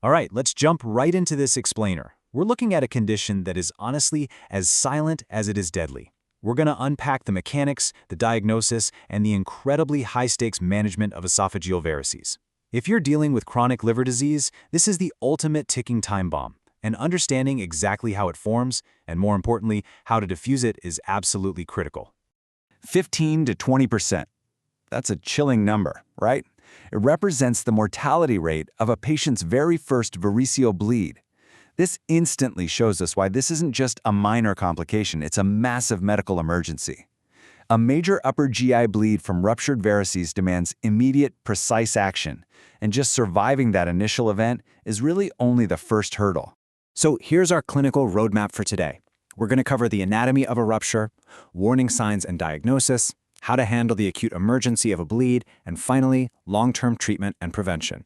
All right, let's jump right into this explainer. We're looking at a condition that is honestly as silent as it is deadly. We're going to unpack the mechanics, the diagnosis, and the incredibly high-stakes management of esophageal varices. If you're dealing with chronic liver disease, this is the ultimate ticking time bomb, and understanding exactly how it forms, and more importantly, how to diffuse it is absolutely critical. 15 to 20%. That's a chilling number, right? It represents the mortality rate of a patient's very first variceal bleed. This instantly shows us why this isn't just a minor complication, it's a massive medical emergency. A major upper GI bleed from ruptured varices demands immediate, precise action, and just surviving that initial event is really only the first hurdle. So here's our clinical roadmap for today. We're going to cover the anatomy of a rupture, warning signs and diagnosis, how to handle the acute emergency of a bleed, and finally, long-term treatment and prevention.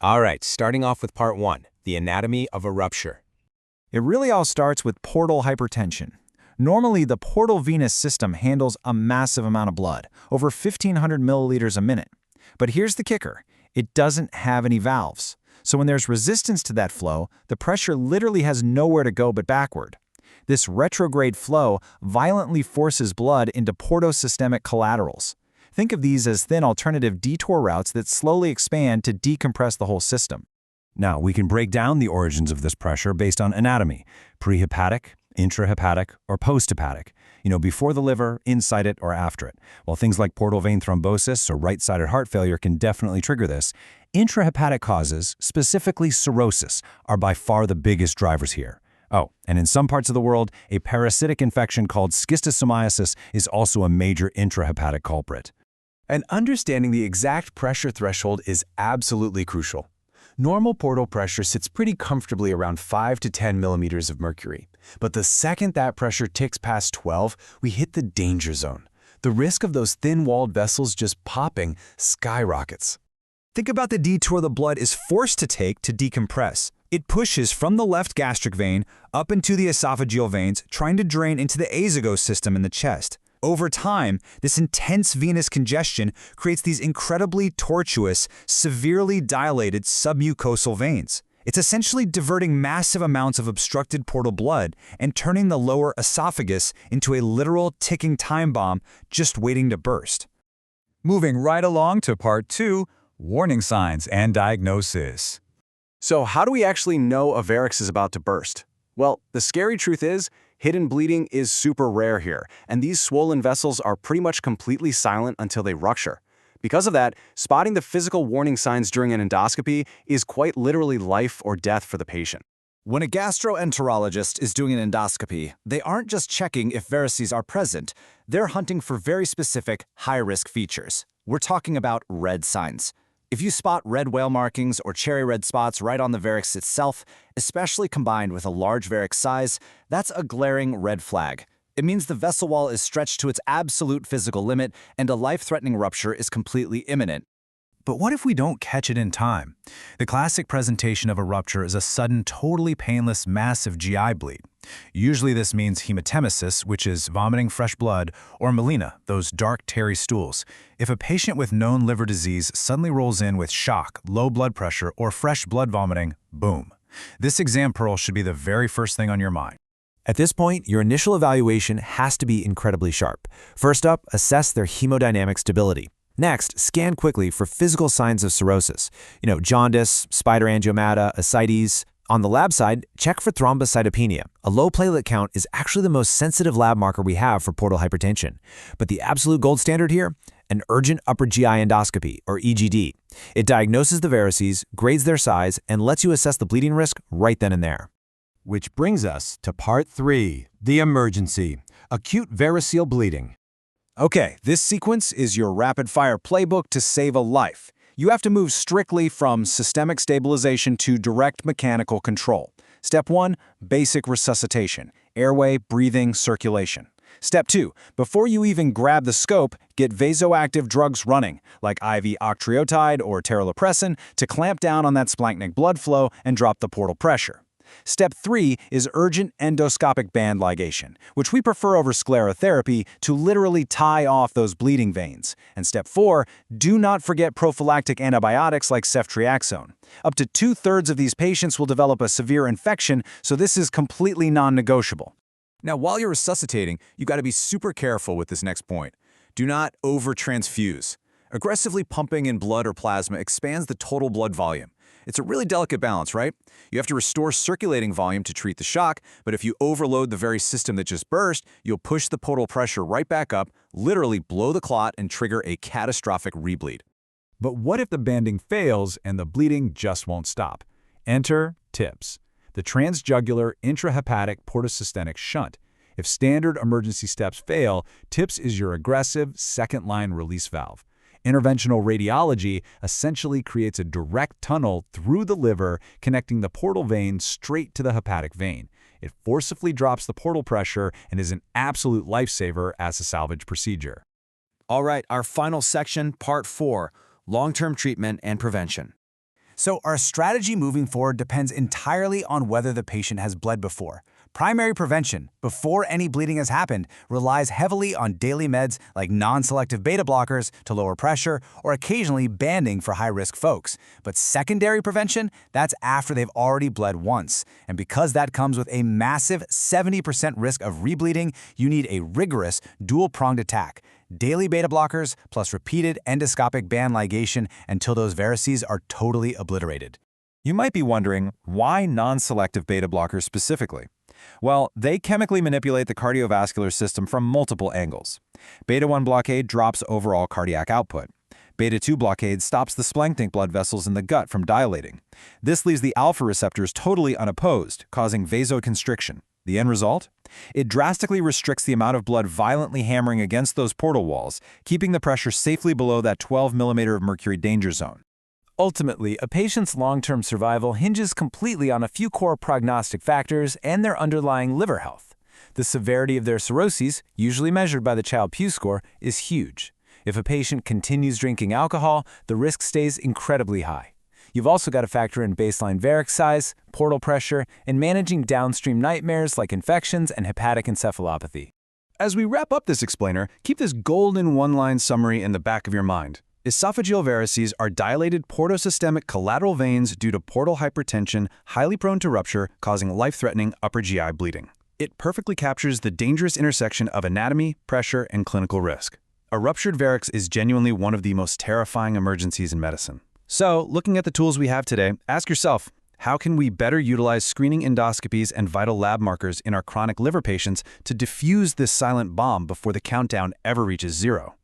All right, starting off with part 1, the anatomy of a rupture. It really all starts with portal hypertension. Normally, the portal venous system handles a massive amount of blood, over 1,500 milliliters a minute. But here's the kicker. It doesn't have any valves. So when there's resistance to that flow, the pressure literally has nowhere to go but backward. This retrograde flow violently forces blood into portosystemic collaterals. Think of these as thin alternative detour routes that slowly expand to decompress the whole system. Now, we can break down the origins of this pressure based on anatomy: prehepatic, intrahepatic, or posthepatic. Before the liver, inside it, or after it. While things like portal vein thrombosis or right-sided heart failure can definitely trigger this, intrahepatic causes, specifically cirrhosis, are by far the biggest drivers here. Oh, and in some parts of the world, a parasitic infection called schistosomiasis is also a major intrahepatic culprit. And understanding the exact pressure threshold is absolutely crucial. Normal portal pressure sits pretty comfortably around 5 to 10 millimeters of mercury. But the second that pressure ticks past 12, we hit the danger zone. The risk of those thin-walled vessels just popping skyrockets. Think about the detour the blood is forced to take to decompress. It pushes from the left gastric vein up into the esophageal veins, trying to drain into the azygos system in the chest. Over time, this intense venous congestion creates these incredibly tortuous, severely dilated submucosal veins. It's essentially diverting massive amounts of obstructed portal blood and turning the lower esophagus into a literal ticking time bomb just waiting to burst. Moving right along to part 2, warning signs and diagnosis. So how do we actually know a varix is about to burst? Well, the scary truth is, hidden bleeding is super rare here, and these swollen vessels are pretty much completely silent until they rupture. Because of that, spotting the physical warning signs during an endoscopy is quite literally life or death for the patient. When a gastroenterologist is doing an endoscopy, they aren't just checking if varices are present, they're hunting for very specific, high-risk features. We're talking about red signs. If you spot red whale markings or cherry red spots right on the varix itself, especially combined with a large varix size, that's a glaring red flag. It means the vessel wall is stretched to its absolute physical limit and a life-threatening rupture is completely imminent. But what if we don't catch it in time? The classic presentation of a rupture is a sudden, totally painless, massive GI bleed. Usually this means hematemesis, which is vomiting fresh blood, or melena, those dark, tarry stools. If a patient with known liver disease suddenly rolls in with shock, low blood pressure, or fresh blood vomiting, boom. This exam pearl should be the very first thing on your mind. At this point, your initial evaluation has to be incredibly sharp. First up, assess their hemodynamic stability. Next, scan quickly for physical signs of cirrhosis. Jaundice, spider angiomata, ascites. On the lab side, check for thrombocytopenia. A low platelet count is actually the most sensitive lab marker we have for portal hypertension. But the absolute gold standard here? An urgent upper GI endoscopy, or EGD. It diagnoses the varices, grades their size, and lets you assess the bleeding risk right then and there. Which brings us to part 3, the emergency, acute variceal bleeding. Okay, this sequence is your rapid-fire playbook to save a life. You have to move strictly from systemic stabilization to direct mechanical control. Step 1, basic resuscitation, airway, breathing, circulation. Step 2, before you even grab the scope, get vasoactive drugs running, like IV octreotide or terlipressin, to clamp down on that splanchnic blood flow and drop the portal pressure. Step 3 is urgent endoscopic band ligation, which we prefer over sclerotherapy to literally tie off those bleeding veins. And step 4, do not forget prophylactic antibiotics like ceftriaxone. Up to 2/3 of these patients will develop a severe infection, so this is completely non-negotiable. Now, while you're resuscitating, you got to be super careful with this next point. Do not over-transfuse. Aggressively pumping in blood or plasma expands the total blood volume. It's a really delicate balance, right? You have to restore circulating volume to treat the shock, but if you overload the very system that just burst, you'll push the portal pressure right back up, literally blow the clot, and trigger a catastrophic rebleed. But what if the banding fails and the bleeding just won't stop? Enter TIPS, the transjugular intrahepatic portosystemic shunt. If standard emergency steps fail, TIPS is your aggressive second-line release valve. Interventional radiology essentially creates a direct tunnel through the liver, connecting the portal vein straight to the hepatic vein. It forcibly drops the portal pressure and is an absolute lifesaver as a salvage procedure. All right, our final section, part 4, long-term treatment and prevention. So our strategy moving forward depends entirely on whether the patient has bled before. Primary prevention, before any bleeding has happened, relies heavily on daily meds like non-selective beta blockers to lower pressure or occasionally banding for high-risk folks. But secondary prevention, that's after they've already bled once. And because that comes with a massive 70% risk of rebleeding, you need a rigorous dual-pronged attack. Daily beta blockers plus repeated endoscopic band ligation until those varices are totally obliterated. You might be wondering, why non-selective beta blockers specifically? Well, they chemically manipulate the cardiovascular system from multiple angles. Beta-1 blockade drops overall cardiac output. Beta-2 blockade stops the splanchnic blood vessels in the gut from dilating. This leaves the alpha receptors totally unopposed, causing vasoconstriction. The end result? It drastically restricts the amount of blood violently hammering against those portal walls, keeping the pressure safely below that 12 mm of mercury danger zone. Ultimately, a patient's long-term survival hinges completely on a few core prognostic factors and their underlying liver health. The severity of their cirrhosis, usually measured by the Child-Pugh score, is huge. If a patient continues drinking alcohol, the risk stays incredibly high. You've also got to factor in baseline varix size, portal pressure, and managing downstream nightmares like infections and hepatic encephalopathy. As we wrap up this explainer, keep this golden one-line summary in the back of your mind. Esophageal varices are dilated portosystemic collateral veins due to portal hypertension, highly prone to rupture, causing life-threatening upper GI bleeding. It perfectly captures the dangerous intersection of anatomy, pressure, and clinical risk. A ruptured varix is genuinely one of the most terrifying emergencies in medicine. So, looking at the tools we have today, ask yourself, how can we better utilize screening endoscopies and vital lab markers in our chronic liver patients to diffuse this silent bomb before the countdown ever reaches 0?